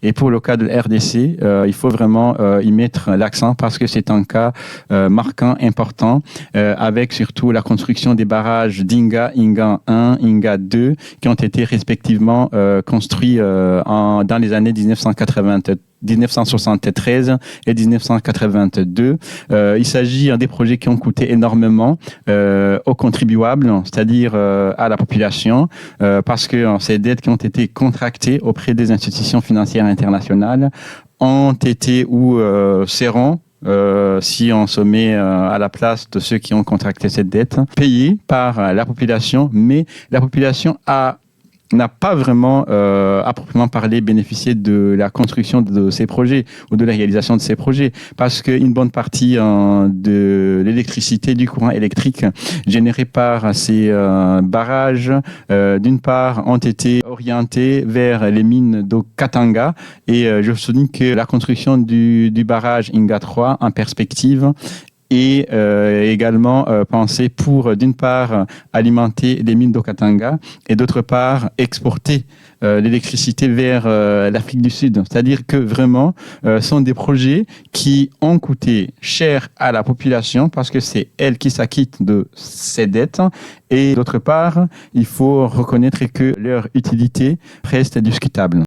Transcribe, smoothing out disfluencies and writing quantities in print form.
Et pour le cas de la RDC, il faut vraiment y mettre l'accent parce que c'est un cas marquant, important, avec surtout la construction des barrages d'Inga, Inga 1, Inga 2, qui ont été respectivement construits dans les années 1973 et 1982. Il s'agit des projets qui ont coûté énormément aux contribuables, c'est-à-dire à la population, parce que ces dettes qui ont été contractées auprès des institutions financières internationales ont été ou seront, si on se met à la place de ceux qui ont contracté cette dette, payées par la population, mais la population n'a pas vraiment, à proprement parler, bénéficié de la construction de ces projets ou de la réalisation de ces projets, parce qu'une bonne partie de l'électricité, du courant électrique généré par ces barrages, d'une part, ont été orientés vers les mines de Katanga, et je souligne que la construction du barrage Inga 3 en perspective et également pensé pour, d'une part, alimenter les mines d'Okatanga et d'autre part, exporter l'électricité vers l'Afrique du Sud. C'est-à-dire que vraiment, sont des projets qui ont coûté cher à la population parce que c'est elle qui s'acquitte de ces dettes. Et d'autre part, il faut reconnaître que leur utilité reste discutable.